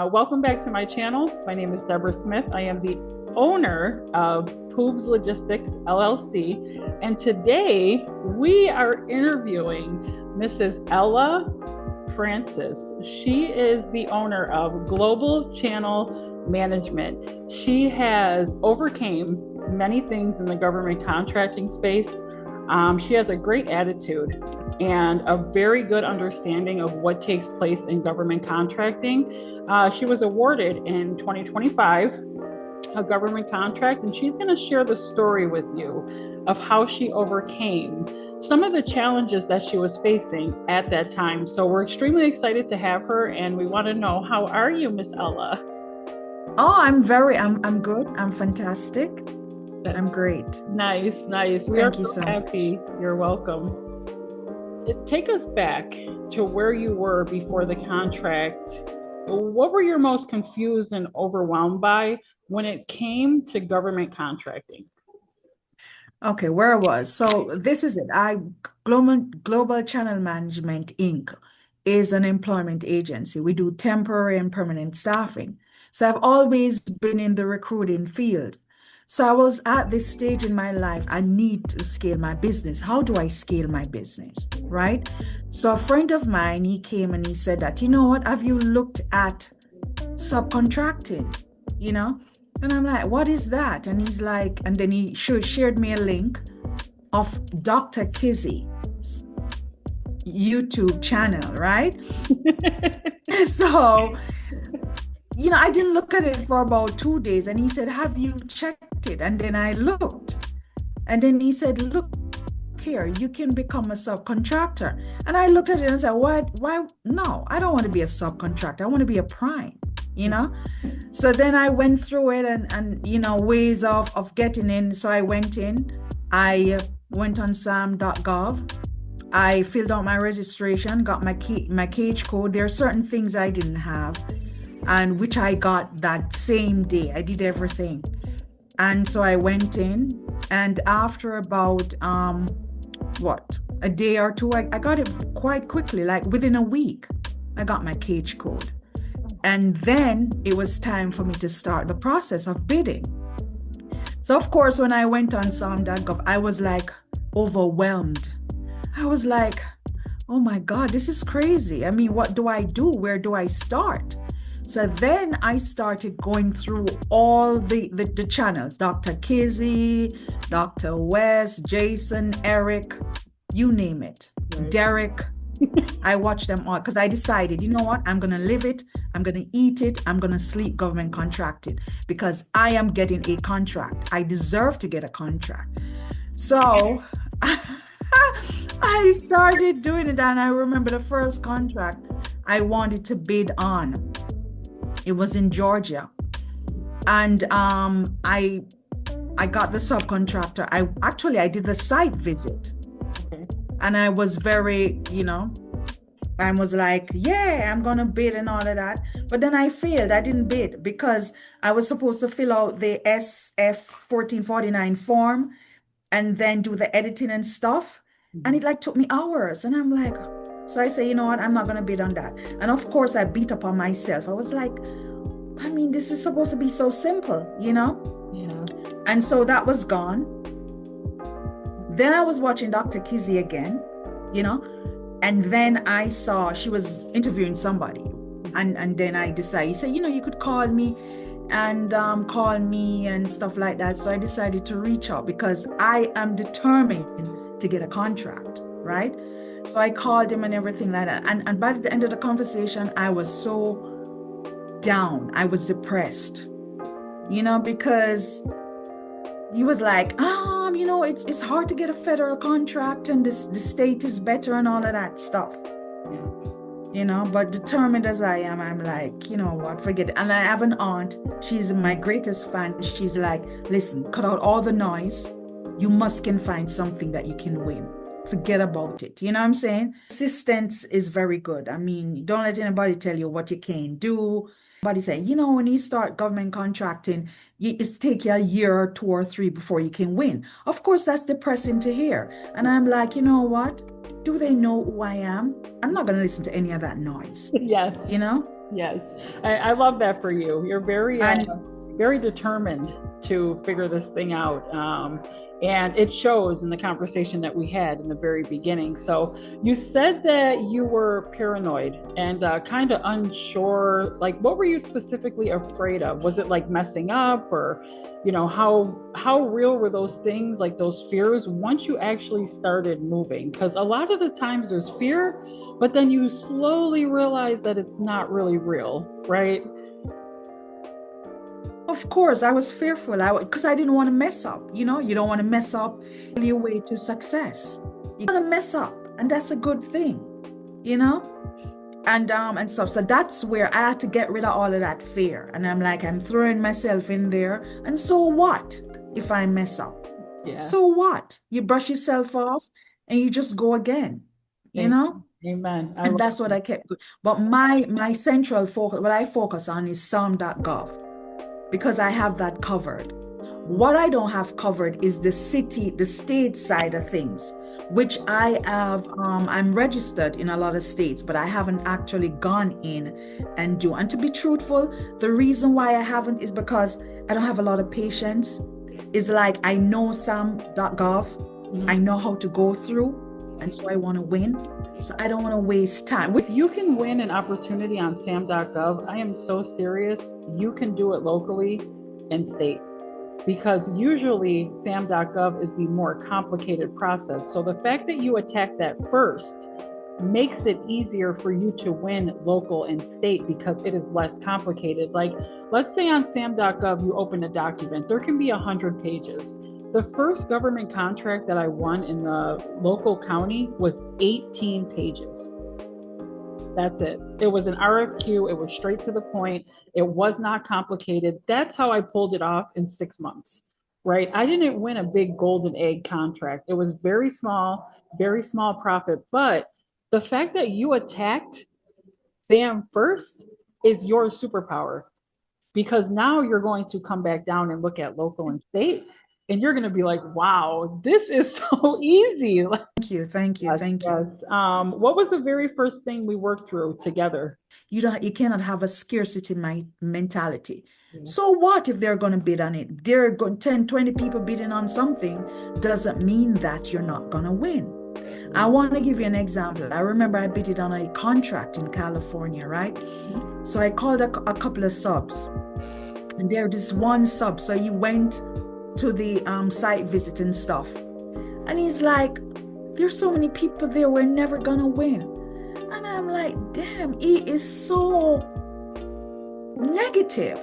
Welcome back to my channel. My name is Deborah Smith. I am the owner of Poobs Logistics LLC, and today we are interviewing Mrs. Ella Francis. She is the owner of Global Channel Management. She has overcame many things in the government contracting space. She has a great attitude and a very good understanding of what takes place in government contracting. She was awarded in 2025 a government contract, and she's going to share the story with you of how she overcame some of the challenges that she was facing at that time. So we're extremely excited to have her, and we want to know, how are you, Miss Ella? Oh, I'm good. I'm fantastic. I'm great. Nice. We are Thank you so so happy. much. You're welcome. Take us back to where you were before the contract. What were you most confused and overwhelmed by when it came to government contracting? Okay, where I was. So this is it. Global Channel Management Inc. is an employment agency. We do temporary and permanent staffing. So I've always been in the recruiting field. So I was at this stage in my life, I need to scale my business. How do I scale my business? Right? So a friend of mine, he came and he said that, you know what, have you looked at subcontracting? You know? And I'm like, what is that? And he's like, and then he shared me a link of Dr. Kizzy's YouTube channel, right? So, I didn't look at it for about 2 days. And he said, have you checked it? And then I looked. And then he said, look here, you can become a subcontractor. And I looked at it and said, what? Why? No, I don't want to be a subcontractor. I want to be a prime. So then I went through it and ways of getting in. So I went on sam.gov. I filled out my registration, got my cage code. There are certain things I didn't have, and which I got that same day. I did everything. And so I went in, and after about a day or two, I got it quite quickly, like within a week, I got my cage code. And then it was time for me to start the process of bidding. So of course, when I went on sam.gov, I was like overwhelmed. I was like, oh my God, this is crazy. I mean, what do I do? Where do I start? So then I started going through all the channels, Dr. Kizzy, Dr. West, Jason, Eric, you name it, right. Derek. I watched them all because I decided, you know what, I'm going to live it. I'm going to eat it. I'm going to sleep government contracted because I am getting a contract. I deserve to get a contract. So I started doing it. And I remember the first contract I wanted to bid on. It was in Georgia. And I got the subcontractor. I did the site visit. And I was very, I was like, yeah, I'm going to bid and all of that. But then I failed. I didn't bid because I was supposed to fill out the SF 1449 form and then do the editing and stuff. And it took me hours. And I'm like, so I say, you know what, I'm not going to bid on that. And of course, I beat up on myself. I was like, I mean, this is supposed to be so simple, Yeah. And so that was gone. Then I was watching Dr. Kizzy again, and then I saw she was interviewing somebody. And then I decided, he said, you could call me and stuff like that. So I decided to reach out because I am determined to get a contract, right? So I called him and everything like that. And by the end of the conversation, I was so down. I was depressed, because he was like, it's hard to get a federal contract and the state is better and all of that stuff. But determined as I am, I'm like, you know what, forget it. And I have an aunt, she's my greatest fan. She's like, listen, cut out all the noise. You can find something that you can win. Forget about it. You know what I'm saying? Assistance is very good. I mean, don't let anybody tell you what you can do. Somebody say, when you start government contracting, it's take you a year or 2 or 3 before you can win. Of course, that's depressing to hear. And I'm like, you know what? Do they know who I am? I'm not going to listen to any of that noise. Yes. Yes, I love that for you. You're And very determined to figure this thing out. And it shows in the conversation that we had in the very beginning. So you said that you were paranoid and kind of unsure. Like, what were you specifically afraid of? Was it like messing up, or, how real were those things, like those fears, once you actually started moving? Because a lot of the times there's fear, but then you slowly realize that it's not really real, right? of course, I was fearful. Because I didn't want to mess up. You know, you don't want to mess up your way to success. You want to mess up, and that's a good thing, you know? And stuff. So that's where I had to get rid of all of that fear. And I'm like, I'm throwing myself in there. And so what if I mess up? Yeah. So what? You brush yourself off and you just go again, you know? Amen. And that's what I kept. But my central focus, what I focus on is SAM.gov, because I have that covered. What I don't have covered is the state side of things, which I have. I'm registered in a lot of states, but I haven't actually gone in and do. And to be truthful, the reason why I haven't is because I don't have a lot of patience. It's like I know SAM.gov, I know how to go through, and so I want to win. So I don't want to waste time. If you can win an opportunity on SAM.gov, I am so serious. You can do it locally and state, because usually SAM.gov is the more complicated process. So the fact that you attack that first makes it easier for you to win local and state, because it is less complicated. Like, let's say on SAM.gov, you open a document, there can be 100 pages. The first government contract that I won in the local county was 18 pages. That's it. It was an RFQ. It was straight to the point. It was not complicated. That's how I pulled it off in 6 months, right? I didn't win a big golden egg contract. It was very small profit. But the fact that you attacked SAM first is your superpower, because now you're going to come back down and look at local and state, and you're going to be like, wow, this is so easy. Thank you. Yes. What was the very first thing we worked through together? You cannot have a scarcity mentality. Yeah. So what if they're going to bid on it? There are 10, 20 people bidding on something, doesn't mean that you're not going to win. I want to give you an example. I remember I bid on a contract in California, right? So I called a couple of subs, and there this one sub. So he went to the site visit and stuff, and he's like, there's so many people there, we're never gonna win. And I'm like, damn, he is so negative.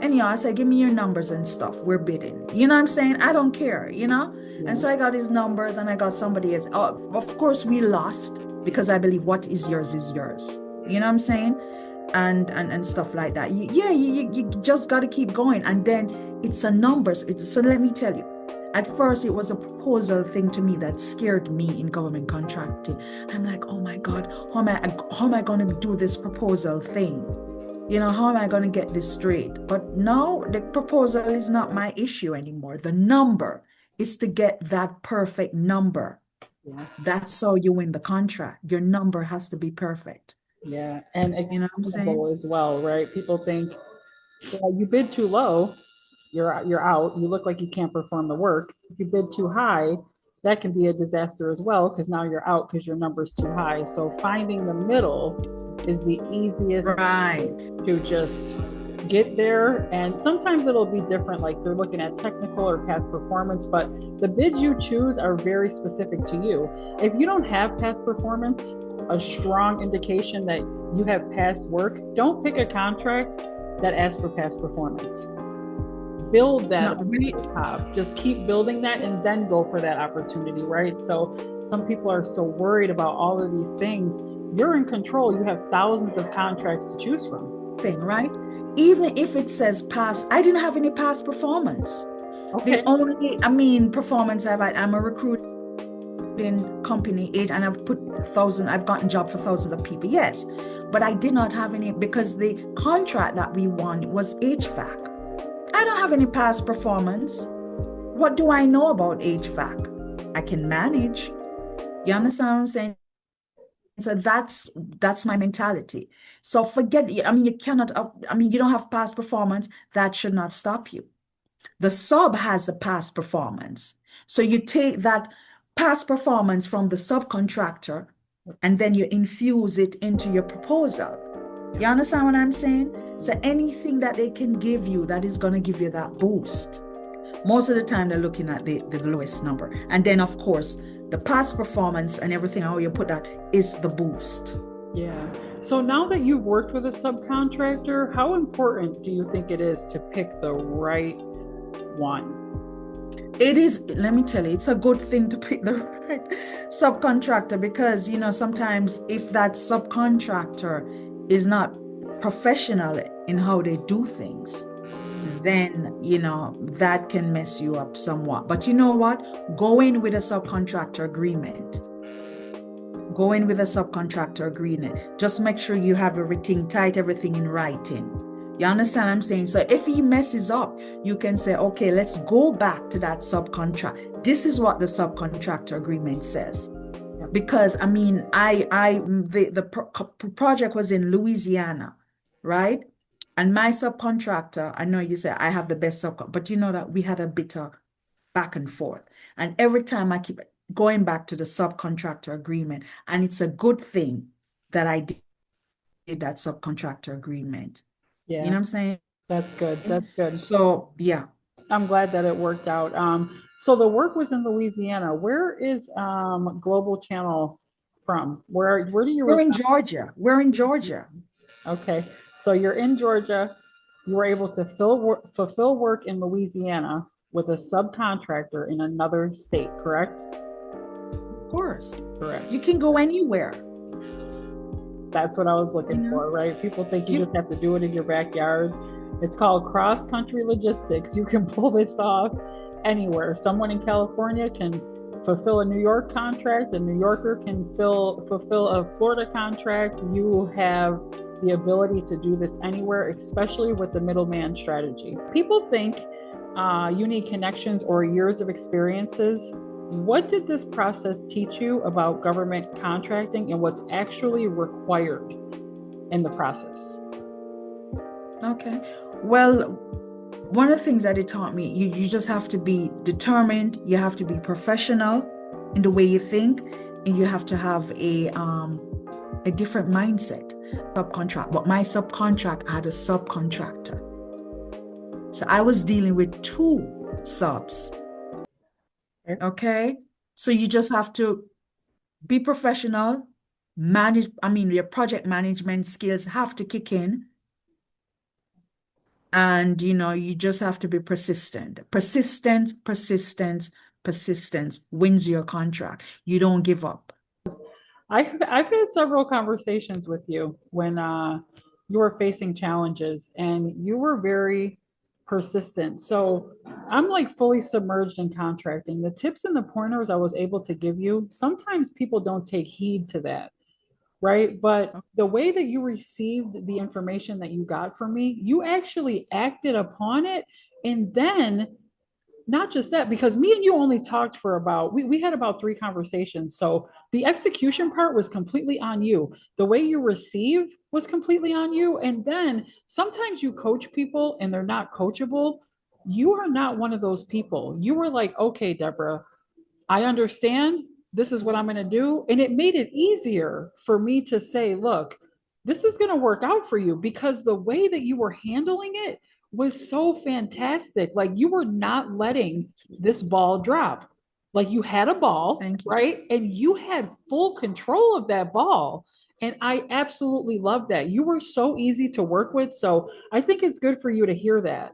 And I said, give me your numbers and stuff, we're bidding. You know what I'm saying? I don't care, Yeah. And so I got his numbers, and I got somebody else. Of course we lost, because I believe what is yours is yours. You know what I'm saying? And stuff like that. You just got to keep going. And then it's a numbers. So let me tell you, at first it was a proposal thing to me that scared me in government contracting. I'm like, oh my God, how am I going to do this proposal thing? How am I going to get this straight? But now the proposal is not my issue anymore. The number is to get that perfect number. Yeah. That's how you win the contract. Your number has to be perfect. Yeah, and explainable as well, right? People think, you bid too low, you're out. You look like you can't perform the work. If you bid too high, that can be a disaster as well, because now you're out because your number's too high. So finding the middle is the easiest to just get there. And sometimes it'll be different, like they're looking at technical or past performance, but the bids you choose are very specific to you. If you don't have past performance, a strong indication that you have past work, don't pick a contract that asks for past performance. Build that at the top. Just keep building that and then go for that opportunity, right? So some people are so worried about all of these things. You're in control. You have thousands of contracts to choose from. Right? Even if it says past, I didn't have any past performance. Okay. The only, performance I'm a recruiter in company 8, and I've gotten job for thousands of people. Yes, but I did not have any, because the contract that we won was HVAC. I don't have any past performance. What do I know about HVAC? I can manage. You understand what I'm saying? So that's my mentality. So forget, I mean, you cannot, I mean, you don't have past performance. That should not stop you. The sub has the past performance. So you take that past performance from the subcontractor and then you infuse it into your proposal. You understand what I'm saying? So anything that they can give you that is going to give you that boost. Most of the time they're looking at the lowest number. And then of course, the past performance and everything, how you put that is the boost. Yeah. So now that you've worked with a subcontractor, how important do you think it is to pick the right one? It is, let me tell you, it's a good thing to pick the right subcontractor because, you know, sometimes if that subcontractor is not professional in how they do things, then, you know, that can mess you up somewhat. But you know what? Go in with a subcontractor agreement. Go in with a subcontractor agreement. Just make sure you have everything tight, everything in writing. You understand what I'm saying? So if he messes up, you can say, okay, let's go back to that subcontract. This is what the subcontractor agreement says. Because I mean, the project was in Louisiana, right? And my subcontractor, I know you say I have the best subcontractor, but you know that we had a bit of back and forth. And every time I keep going back to the subcontractor agreement, and it's a good thing that I did that subcontractor agreement. Yeah. You know what I'm saying? That's good. That's good. So yeah. I'm glad that it worked out. So the work was in Louisiana. Where is Global Channel from? Where do you We're in Georgia. We're in Georgia. Okay. So you're in Georgia. You were able to fulfill work in Louisiana with a subcontractor in another state, correct? Of course. Correct. You can go anywhere. That's what I was looking for, right? People think you just have to do it in your backyard. It's called cross-country logistics. You can pull this off anywhere. Someone in California can fulfill a New York contract. A New Yorker can fulfill a Florida contract. You have the ability to do this anywhere, especially with the middleman strategy. People think you need connections or years of experiences. What did this process teach you about government contracting and what's actually required in the process? Okay. Well, one of the things that it taught me, you just have to be determined, you have to be professional in the way you think, and you have to have a different mindset. Subcontract, but my subcontract had a subcontractor. So I was dealing with two subs. Okay. So you just have to be professional, manage, I mean, your project management skills have to kick in. And, you know, you just have to be persistent. Persistence wins your contract. You don't give up. I've had several conversations with you when you were facing challenges and you were very persistent. So I'm like fully submerged in contracting. The tips and the pointers I was able to give you, sometimes people don't take heed to that, right? But the way that you received the information that you got from me, you actually acted upon it. And then not just that, because me and you only talked for about, we had about 3 conversations. So the execution part was completely on you. The way you receive was completely on you. And then sometimes you coach people and they're not coachable. You are not one of those people. You were like, okay, Deborah, I understand. This is what I'm going to do. And it made it easier for me to say, look, this is going to work out for you because the way that you were handling it was so fantastic. Like you were not letting this ball drop. Like you had a ball, right? And you had full control of that ball. And I absolutely love that. You were so easy to work with. So I think it's good for you to hear that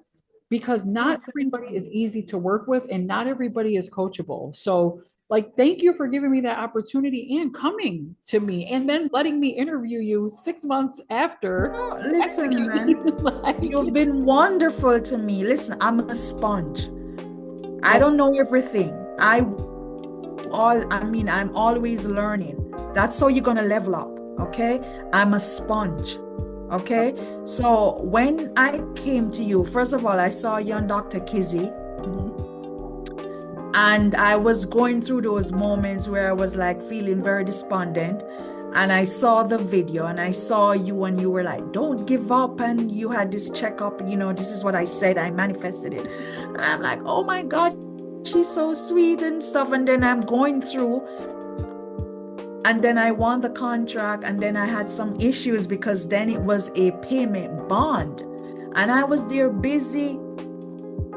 because not everybody is easy to work with and not everybody is coachable. So like, thank you for giving me that opportunity and coming to me and then letting me interview you 6 months after. Oh, listen, man, you've been wonderful to me. Listen, I'm a sponge. I don't know everything. I'm always learning. That's how you're going to level up. Okay. I'm a sponge. Okay. So when I came to you, first of all, I saw you on Dr. Kizzy. And I was going through those moments where I was like feeling very despondent. And I saw the video and I saw you and you were like, don't give up. And you had this checkup, this is what I said, I manifested it. And I'm like, oh my God, she's so sweet and stuff. And then I'm going through and then I won the contract. And then I had some issues because then it was a payment bond. And I was there busy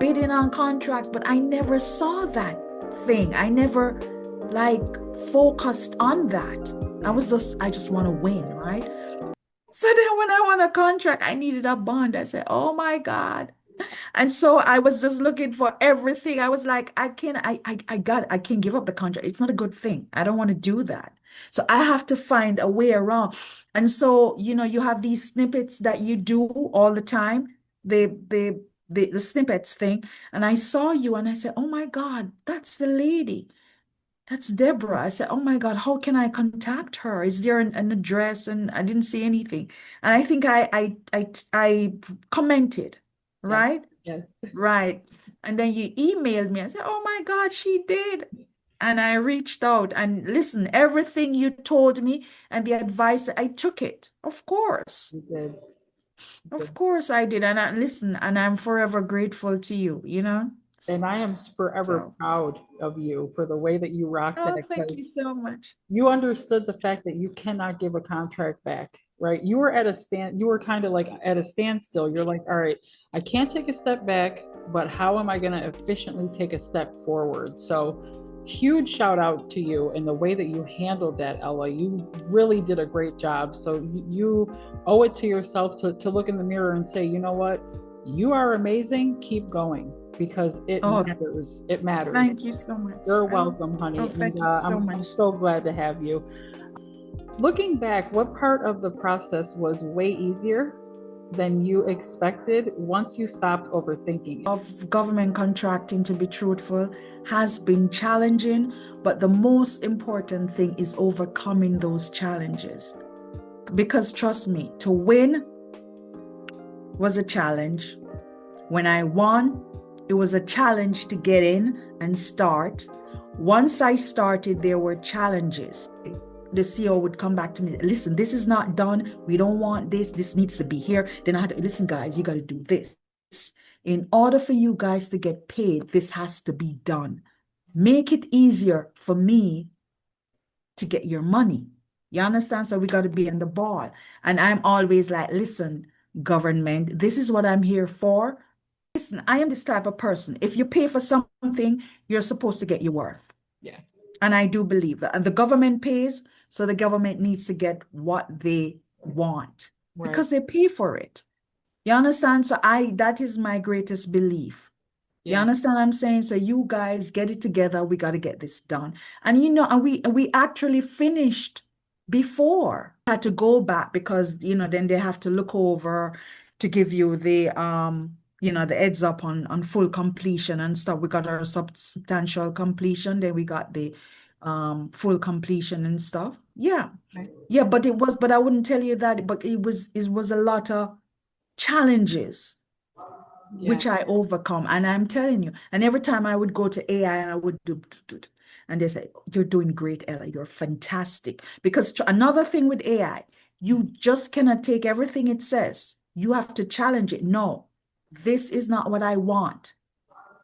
bidding on contracts, but I never saw that thing. I never like focused on that. I just want to win, right? So then when I won a contract, I needed a bond. I said, oh my God. And so I was just looking for everything. I was like, I can't give up the contract. It's not a good thing. I don't want to do that. So I have to find a way around. And so, you have these snippets that you do all the time, the snippets thing. And I saw you and I said, oh my God, that's the lady. That's Deborah. I said, oh my God, how can I contact her? Is there an address? And I didn't see anything. And I think I commented, Yes. right? Yes. Right. And then you emailed me. I said, oh my God, she did. And I reached out and listen, everything you told me and the advice, I took it. Of course. You did. You Of did. course I did. And I listen, and I'm forever grateful to you. And I am forever So, proud of you for the way that you rocked that oh, thank because you so much. you understood the fact that you cannot give a contract back, right? You were at a stand, you were kind of like at a standstill. You're like, all right, I can't take a step back, but how am I going to efficiently take a step forward? So, huge shout out to you and the way that you handled that, Ella. You really did a great job. So, you owe it to yourself to look in the mirror and say, you know what? You are amazing. Keep going because it Oh, matters. It matters. thank you so much. You're Oh, welcome, honey. oh, And thank you so I'm much. so glad to have you. Looking back, what part of the process was way easier than you expected once you stopped overthinking it? Of government contracting, to be truthful, has been challenging, but the most important thing is overcoming those challenges. Because trust me, to win was a challenge. When I won, it was a challenge to get in and start. Once I started, there were challenges. The CEO would come back to me, listen, this is not done. We don't want this. This needs to be here. Then I had to, listen, guys, you got to do this. In order for you guys to get paid, this has to be done. Make it easier for me to get your money. You understand? So we got to be on the ball. And I'm always like, listen, government, this is what I'm here for. Listen, I am this type of person. If you pay for something, you're supposed to get your worth. Yeah. And I do believe that. And the government pays, so the government needs to get what they want Right. because they pay for it. You understand? So that is my greatest belief. You Yeah. understand what I'm saying? So you guys get it together. We got to get this done. And and we actually finished before. Had to go back because then they have to look over to give you the heads up on full completion and stuff. We got our substantial completion, then we got the full completion and stuff. Yeah. Okay. Yeah, but I wouldn't tell you that, but it was a lot of challenges Yeah. which I overcome. And I'm telling you, and every time I would go to AI and I would do, and they say, you're doing great, Ella, you're fantastic. Because another thing with AI, you just cannot take everything it says. You have to challenge it. No, this is not what I want.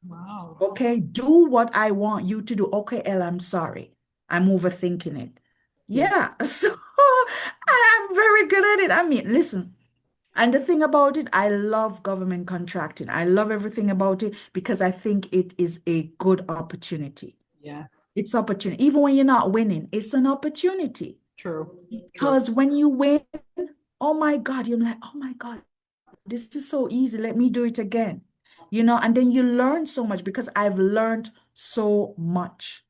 Wow. Okay, do what I want you to do. Okay, Ella, I'm sorry. I'm overthinking it. Yeah. Yeah, so I am very good at it. I mean, listen. And the thing about it, I love government contracting. I love everything about it because I think it is a good opportunity. Yeah. It's opportunity. Even when you're not winning, it's an opportunity. True. True. Because when you win, oh my God, you're like, oh my God, this is so easy. Let me do it again. And then you learn so much because I've learned so much.